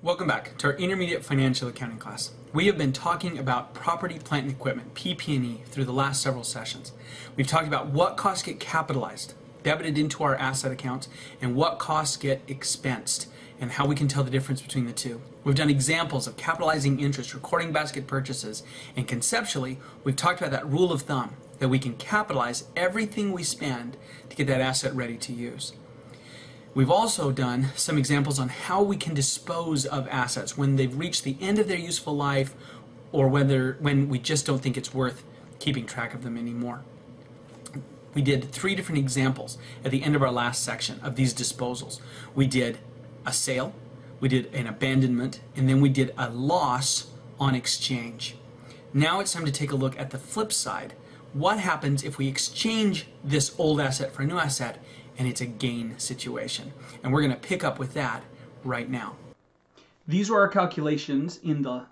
Welcome back to our intermediate financial accounting class. We have been talking about property, plant, and equipment, PP&E, through the last several sessions. We've talked about what costs get capitalized, debited into our asset accounts, and what costs get expensed, and how we can tell the difference between the two. We've done examples of capitalizing interest, recording basket purchases, and conceptually, we've talked about that rule of thumb, that we can capitalize everything we spend to get that asset ready to use. We've also done some examples on how we can dispose of assets when they've reached the end of their useful life, or when we just don't think it's worth keeping track of them anymore. We did 3 different examples at the end of our last section of these disposals. We did a sale, we did an abandonment, and then we did a loss on exchange. Now it's time to take a look at the flip side. What happens if we exchange this old asset for a new asset and it's a gain situation? And we're going to pick up with that right now. These were our calculations in the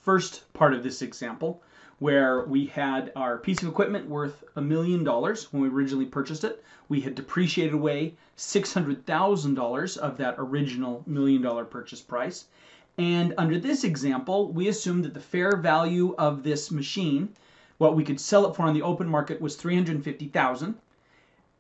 first part of this example, where we had our piece of equipment worth $1 million when we originally purchased it. We had depreciated away $600,000 of that original $1 million purchase price. And under this example, we assumed that the fair value of this machine, what we could sell it for on the open market, was $350,000.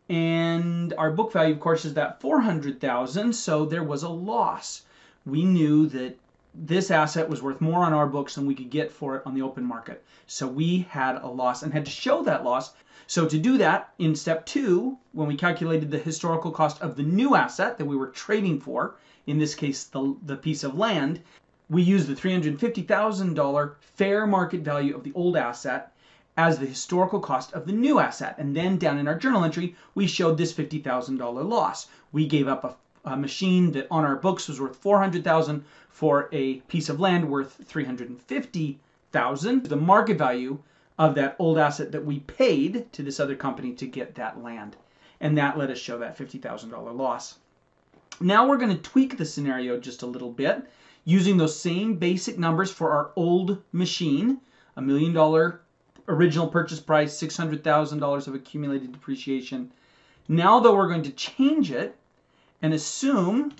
And our book value, of course, is that $400,000, so there was a loss. We knew that this asset was worth more on our books than we could get for it on the open market. So we had a loss and had to show that loss. So to do that, in step 2, when we calculated the historical cost of the new asset that we were trading for, in this case the piece of land, we used the $350,000 fair market value of the old asset as the historical cost of the new asset. And then down in our journal entry, we showed this $50,000 loss. We gave up a machine that on our books was worth $400,000 for a piece of land worth $350,000. The market value of that old asset that we paid to this other company to get that land. And that let us show that $50,000 loss. Now we're going to tweak the scenario just a little bit using those same basic numbers for our old machine, $1 million original purchase price, $600,000 of accumulated depreciation. Now though, we're going to change it and assume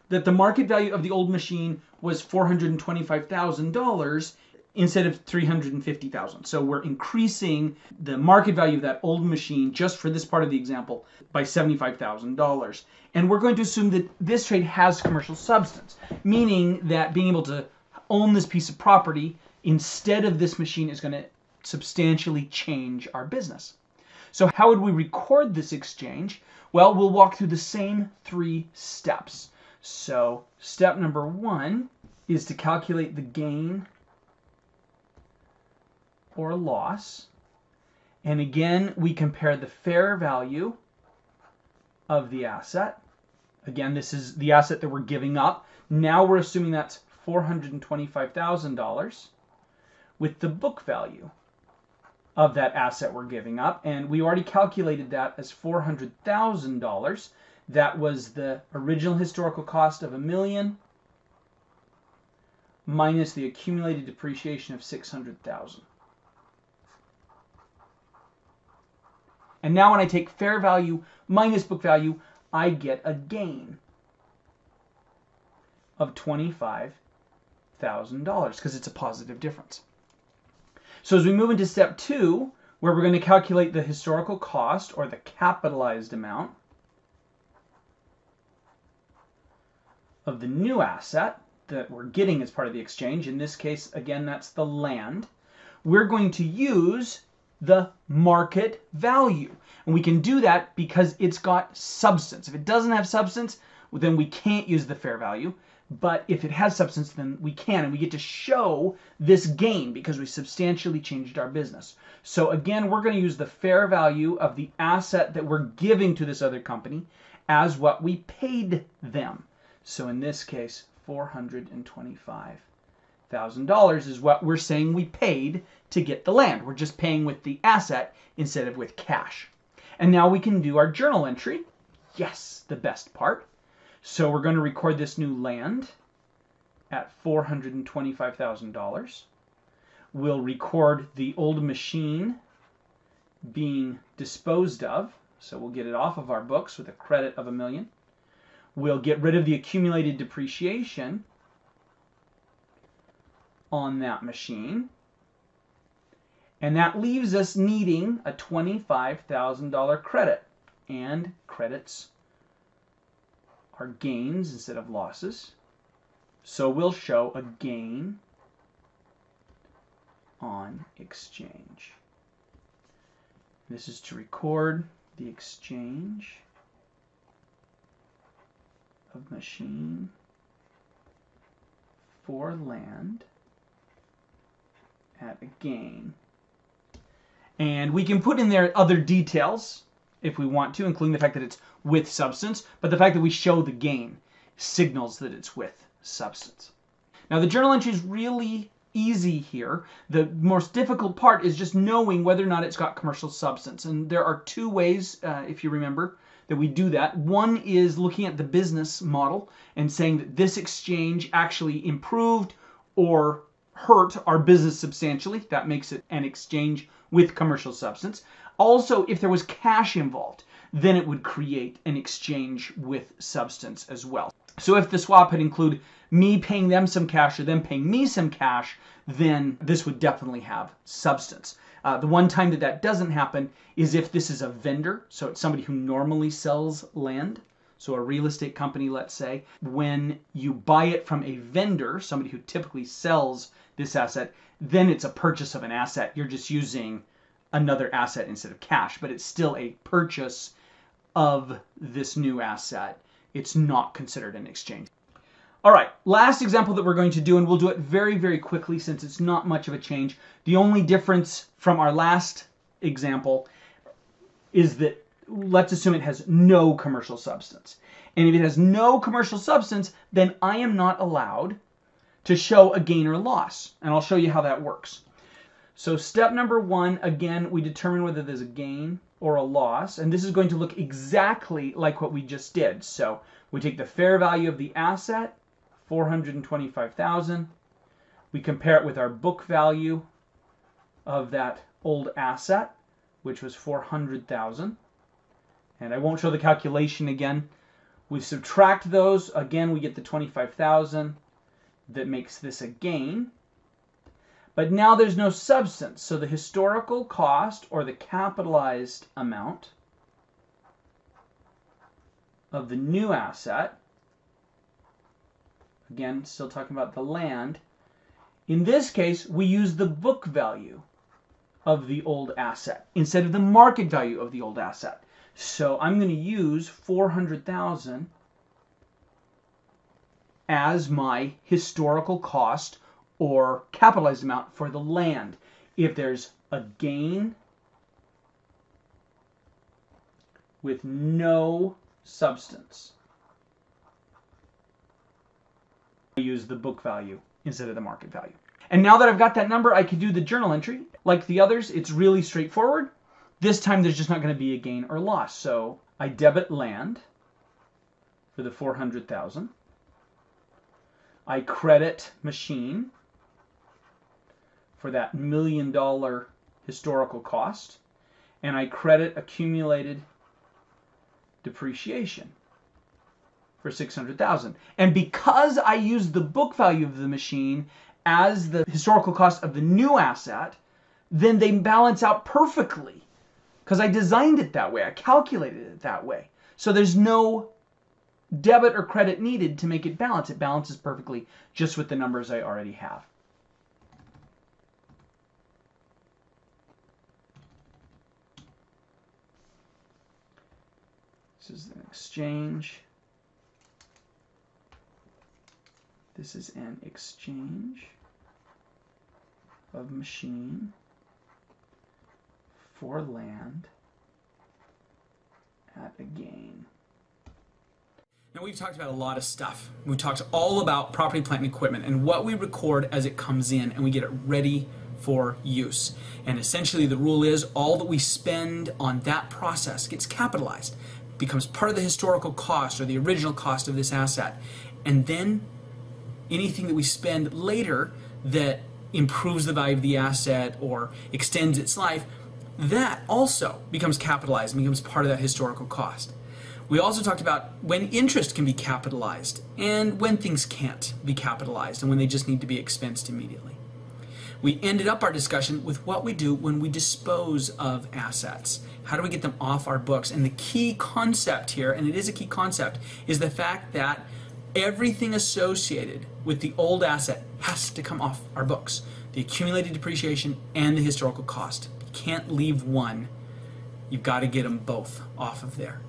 that the market value of the old machine was $425,000 instead of $350,000. So we're increasing the market value of that old machine, just for this part of the example, by $75,000. And we're going to assume that this trade has commercial substance, meaning that being able to own this piece of property instead of this machine is going to substantially change our business. So how would we record this exchange? Well, we'll walk through the same 3 steps. So step number 1 is to calculate the gain or loss. And again, we compare the fair value of the asset. Again, this is the asset that we're giving up. Now we're assuming that's $425,000 with the book value of that asset we're giving up. And we already calculated that as $400,000. That was the original historical cost of $1 million minus the accumulated depreciation of $600,000. And now when I take fair value minus book value, I get a gain of $25,000 because it's a positive difference. So as we move into step 2, where we're going to calculate the historical cost, or the capitalized amount, of the new asset that we're getting as part of the exchange, in this case, again, that's the land, we're going to use the market value. And we can do that because it's got substance. If it doesn't have substance, then we can't use the fair value. But if it has substance, then we can, and we get to show this gain because we substantially changed our business. So again, we're going to use the fair value of the asset that we're giving to this other company as what we paid them. So in this case, $425,000 is what we're saying we paid to get the land. We're just paying with the asset instead of with cash. And now we can do our journal entry. Yes, the best part. So we're going to record this new land at $425,000. We'll record the old machine being disposed of. So we'll get it off of our books with a credit of $1 million. We'll get rid of the accumulated depreciation on that machine. And that leaves us needing a $25,000 credit. And credits are gains instead of losses. So we'll show a gain on exchange. This is to record the exchange of machine for land at a gain. And we can put in there other details if we want to, including the fact that it's with substance, but the fact that we show the gain signals that it's with substance. Now the journal entry is really easy here. The most difficult part is just knowing whether or not it's got commercial substance. And there are two ways, if you remember, that we do that. One is looking at the business model and saying that this exchange actually improved or hurt our business substantially. That makes it an exchange with commercial substance. Also, if there was cash involved, then it would create an exchange with substance as well. So if the swap had included me paying them some cash or them paying me some cash, then this would definitely have substance. The one time that that doesn't happen is if this is a vendor, so it's somebody who normally sells land, so a real estate company, let's say. When you buy it from a vendor, somebody who typically sells this asset, then it's a purchase of an asset. You're just using another asset instead of cash, but it's still a purchase of this new asset. It's not considered an exchange. All right, last example that we're going to do, and we'll do it very, very quickly since it's not much of a change. The only difference from our last example is that let's assume it has no commercial substance. And if it has no commercial substance, then I am not allowed to show a gain or loss. And I'll show you how that works. So step number one, again, we determine whether there's a gain or a loss. And this is going to look exactly like what we just did. So we take the fair value of the asset, $425,000. We compare it with our book value of that old asset, which was $400,000. And I won't show the calculation again. We subtract those. Again, we get the $25,000 that makes this a gain. But now there's no substance. So the historical cost, or the capitalized amount of the new asset, again, still talking about the land, in this case, we use the book value of the old asset instead of the market value of the old asset. So I'm going to use 400,000 as my historical cost or capitalized amount for the land. If there's a gain with no substance, I use the book value instead of the market value. And now that I've got that number, I can do the journal entry. Like the others, it's really straightforward. This time there's just not going to be a gain or loss. So I debit land for the 400,000. I credit machine for that $1 million historical cost. And I credit accumulated depreciation for 600,000. And because I used the book value of the machine as the historical cost of the new asset, then they balance out perfectly. Because I designed it that way. I calculated it that way. So there's no debit or credit needed to make it balance. It balances perfectly just with the numbers I already have. This is an exchange. This is an exchange of machine for land at a gain. Now we've talked about a lot of stuff. We talked all about property, plant, and equipment and what we record as it comes in and we get it ready for use. And essentially the rule is all that we spend on that process gets capitalized, becomes part of the historical cost or the original cost of this asset. And then anything that we spend later that improves the value of the asset or extends its life, that also becomes capitalized and becomes part of that historical cost. We also talked about when interest can be capitalized and when things can't be capitalized and when they just need to be expensed immediately. We ended up our discussion with what we do when we dispose of assets. How do we get them off our books? And the key concept here, and it is a key concept, is the fact that everything associated with the old asset has to come off our books. The accumulated depreciation and the historical cost. You can't leave one. You've got to get them both off of there.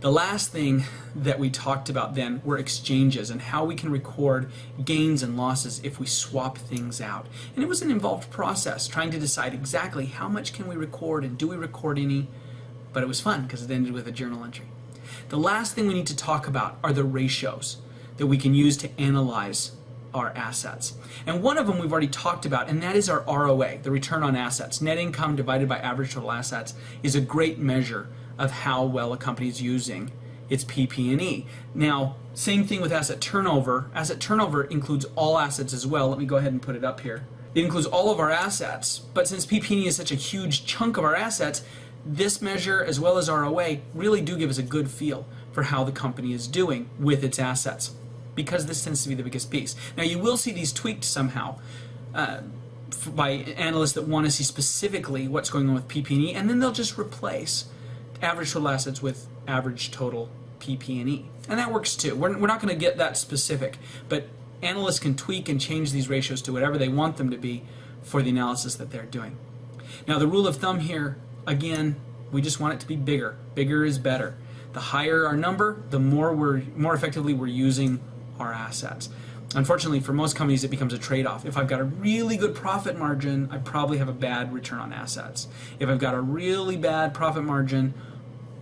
The last thing that we talked about then were exchanges and how we can record gains and losses if we swap things out. And it was an involved process trying to decide exactly how much can we record and do we record any, but it was fun because it ended with a journal entry. The last thing we need to talk about are the ratios that we can use to analyze our assets. And one of them we've already talked about, and that is our ROA, the return on assets. Net income divided by average total assets is a great measure of how well a company is using its PP&E. Now, same thing with asset turnover. Asset turnover includes all assets as well. Let me go ahead and put it up here. It includes all of our assets, but since PP&E is such a huge chunk of our assets, this measure as well as ROA really do give us a good feel for how the company is doing with its assets, because this tends to be the biggest piece. Now, you will see these tweaked somehow by analysts that want to see specifically what's going on with PP&E, and then they'll just replace average total assets with average total PP&E. And that works too. We're not going to get that specific, but analysts can tweak and change these ratios to whatever they want them to be for the analysis that they're doing. Now, the rule of thumb here, again, we just want it to be bigger. Bigger is better. The higher our number, the more effectively we're using our assets. Unfortunately, for most companies, it becomes a trade-off. If I've got a really good profit margin, I probably have a bad return on assets. If I've got a really bad profit margin,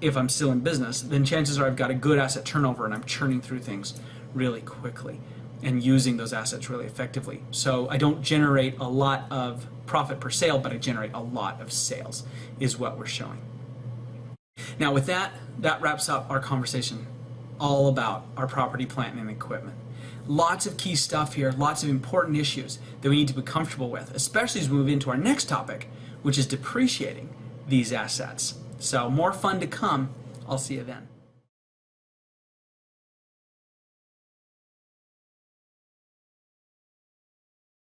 if I'm still in business, then chances are I've got a good asset turnover and I'm churning through things really quickly and using those assets really effectively. So I don't generate a lot of profit per sale, but I generate a lot of sales, is what we're showing. Now with that wraps up our conversation all about our property, plant, and equipment. Lots of key stuff here, lots of important issues that we need to be comfortable with, especially as we move into our next topic, which is depreciating these assets. So more fun to come. I'll see you then.